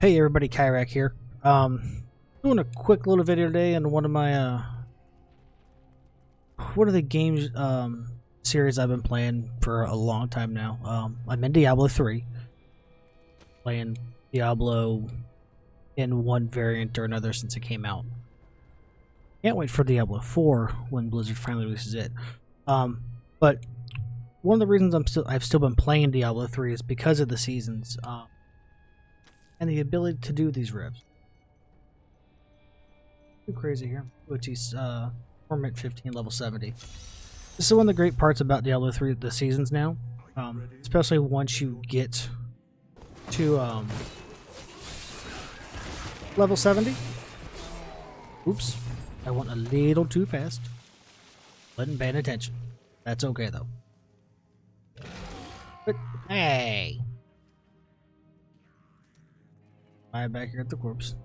Hey everybody, Kyrak here. Doing a quick little video today on one of my the games series I've been playing for a long time now. I'm in Diablo 3, playing Diablo in one variant or another since it came out. Can't wait for Diablo 4 when Blizzard finally releases it. But one of the reasons I've still been playing Diablo 3 is because of the seasons. And the ability to do these rifts. Too crazy here. Which is Torment 15, level 70. This is one of the great parts about Diablo 3, the seasons now. Especially once you get to level 70. Oops. I went a little too fast. Wasn't paying attention. That's okay though. But hey. I'm back here at the corpse.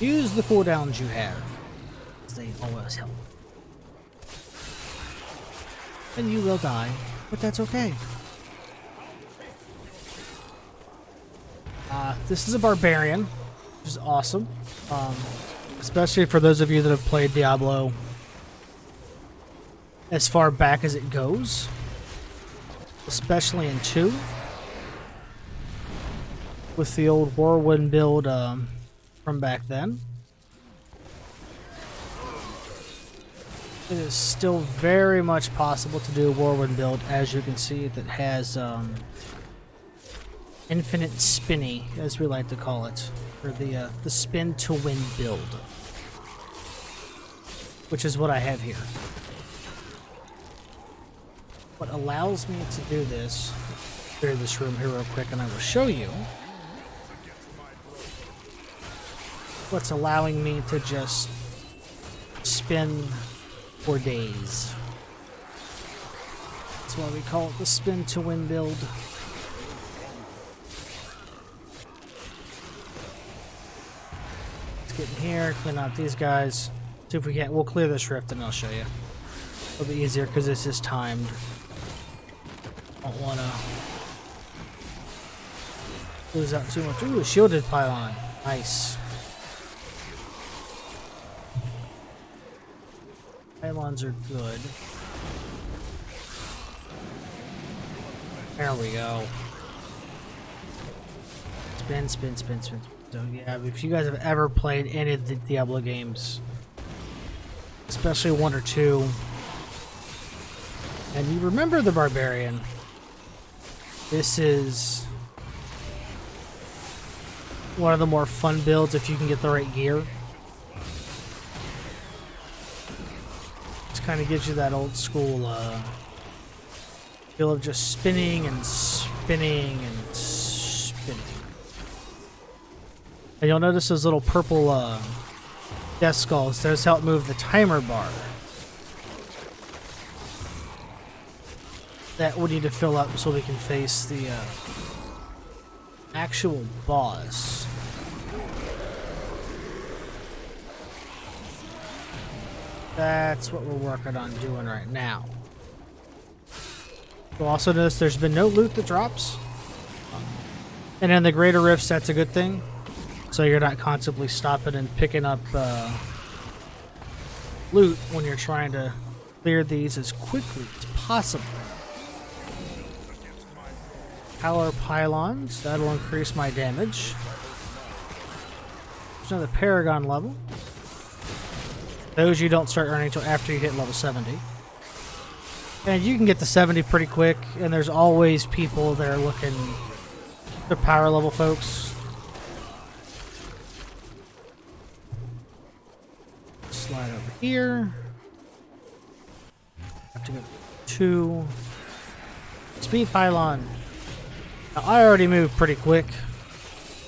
Use the cooldowns you have, as they always help. And you will die, but that's okay. This is a barbarian, which is awesome. Especially for those of you that have played Diablo as far back as it goes. Especially in 2, with the old Whirlwind build from back then. It is still very much possible to do a Whirlwind build, as you can see, that has infinite spinny, as we like to call it, or the spin to win build, which is what I have here. What allows me to do this, clear this room here real quick, and I will show you what's allowing me to just spin for days. That's why we call it the spin to win build. Let's get in here, clean out these guys. See if we can't. We'll clear this rift and I'll show you. It'll be easier because this is timed. Don't want to lose out too much. Ooh, a shielded pylon. Nice. Pylons are good. There we go. Spin, spin, spin, spin. So yeah, if you guys have ever played any of the Diablo games, especially 1 or 2, and you remember the barbarian, this is one of the more fun builds if you can get the right gear. This kind of gives you that old school feel of just spinning and spinning and spinning. And you'll notice those little purple death skulls. Those help move the timer bar. That we need to fill up so we can face the actual boss. That's what we're working on doing right now. You'll also notice there's been no loot that drops. And in the greater rifts, that's a good thing. So you're not constantly stopping and picking up loot when you're trying to clear these as quickly as possible. Power pylons, that'll increase my damage. There's another Paragon level. Those you don't start earning until after you hit level 70. And you can get to 70 pretty quick, and there's always people that are looking for power level folks. Slide over here. Have to go to speed pylon. Now, I already moved pretty quick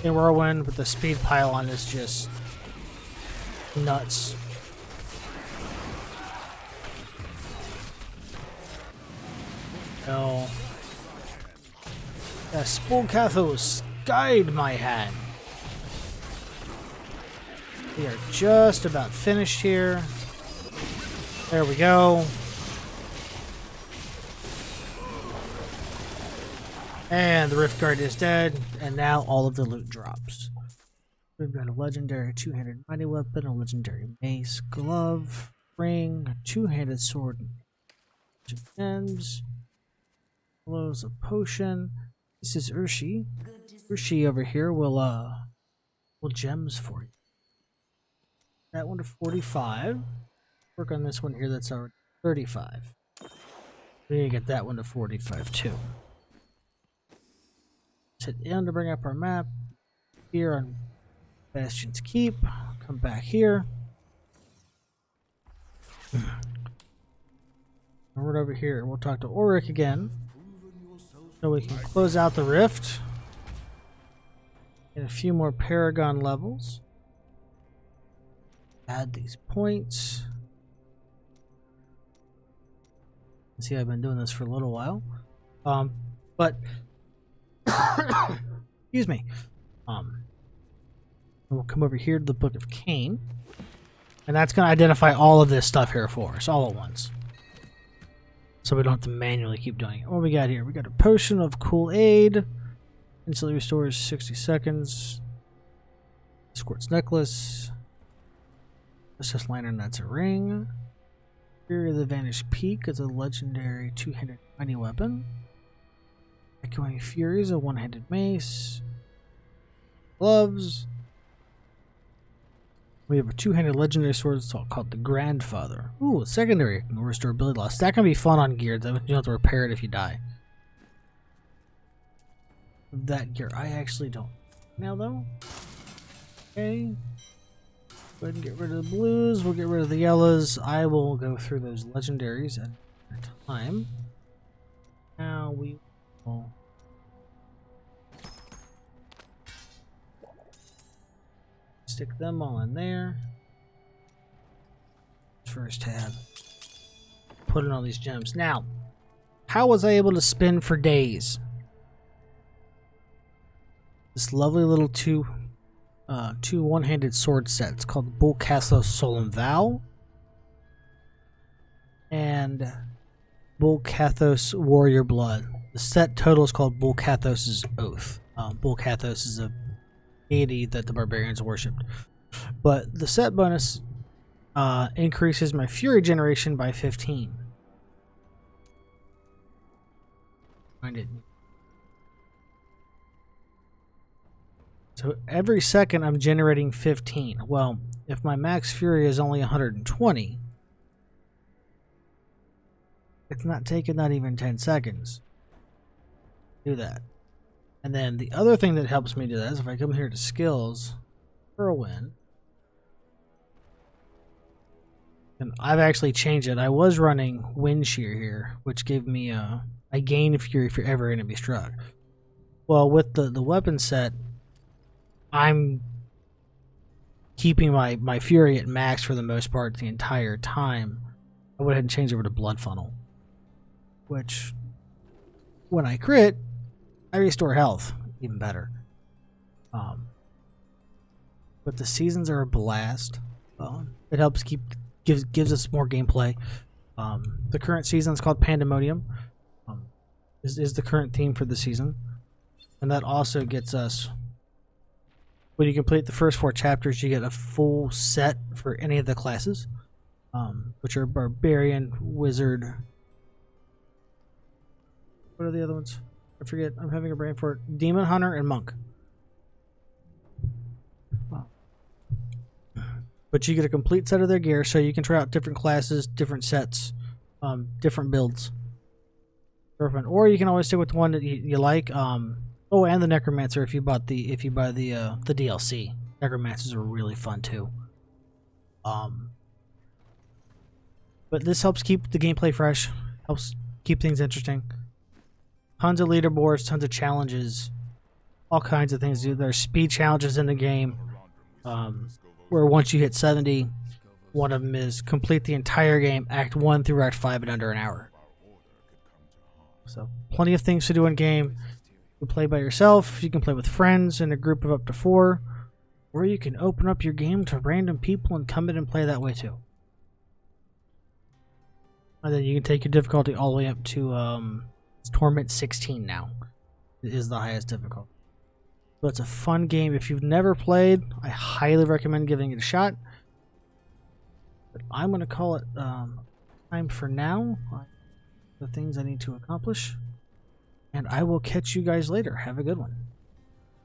in Whirlwind, but the speed pylon is just nuts. No. Spolkathos, guide my hand. We are just about finished here. There we go. And the Rift Guard is dead, and now all of the loot drops. We've got a legendary two-handed mighty weapon, a legendary mace, glove, ring, a two-handed sword, gems, blows a potion. This is Urshi. Urshi over here will gems for you. That one to 45. Work on this one here that's already 35. We need to get that one to 45 too. Hit in to bring up our map. Here on Bastion's Keep. Come back here. Right over here. We'll talk to Auric again. So we can close out the rift. Get a few more Paragon levels. Add these points. See, I've been doing this for a little while. But excuse me. We'll come over here to the Book of Cain. And that's going to identify all of this stuff here for us, all at once. So we don't have to manually keep doing it. What we got here? We got a Potion of Cool Aid. Instantly restores 60 seconds. Squirt's Necklace. Assist Lantern, that's a ring. Fury of the Vanished Peak is a legendary two-handed mighty weapon. Echoing Fury is a one-handed mace. Gloves. We have a two-handed legendary sword called the Grandfather. Ooh, secondary. Can restore ability loss. That can be fun on gear. You don't have to repair it if you die. That gear, I actually don't. Now though. Okay. Go ahead and get rid of the blues. We'll get rid of the yellows. I will go through those legendaries at a time. Now we will stick them all in there. First tab. Put in all these gems. Now, how was I able to spin for days? This lovely little two one-handed sword sets called Bull Cathos Solemn Vow and Bull Cathos Warrior Blood. The set total is called Bull Cathos' Oath. Bull Cathos is a deity that the barbarians worshipped. But the set bonus increases my fury generation by 15. Find it. So every second I'm generating 15. Well, if my max fury is only 120, it's not taking not even 10 seconds. Do that. And then the other thing that helps me do that is if I come here to skills, Whirlwind, and I've actually changed it. I was running Wind Shear here, which gave me a gain fury for every enemy struck. Well, with the weapon set, I'm keeping my fury at max for the most part the entire time. I went ahead and changed over to Blood Funnel, which when I crit, I restore health even better. But the seasons are a blast. It helps gives us more gameplay. The current season is called Pandemonium. Is the current theme for the season, and that also gets us. When you complete the first 4 chapters, you get a full set for any of the classes, which are Barbarian, Wizard. What are the other ones? I forget. I'm having a brain for it. Demon Hunter and Monk. Wow. But you get a complete set of their gear, so you can try out different classes, different sets, different builds. Or you can always stick with the one that you like. Oh, and the Necromancer if you buy the DLC. Necromancers are really fun too. But this helps keep the gameplay fresh, helps keep things interesting. Tons of leaderboards, tons of challenges, all kinds of things to do. There's speed challenges in the game, where once you hit 70, one of them is complete the entire game, Act 1 through Act 5 in under an hour. So, plenty of things to do in game. You can play by yourself, you can play with friends in a group of up to 4, or you can open up your game to random people and come in and play that way too. And then you can take your difficulty all the way up to Torment 16 now. It is the highest difficulty. But it's a fun game. If you've never played, I highly recommend giving it a shot. But I'm going to call it time for now. The things I need to accomplish. And I will catch you guys later. Have a good one.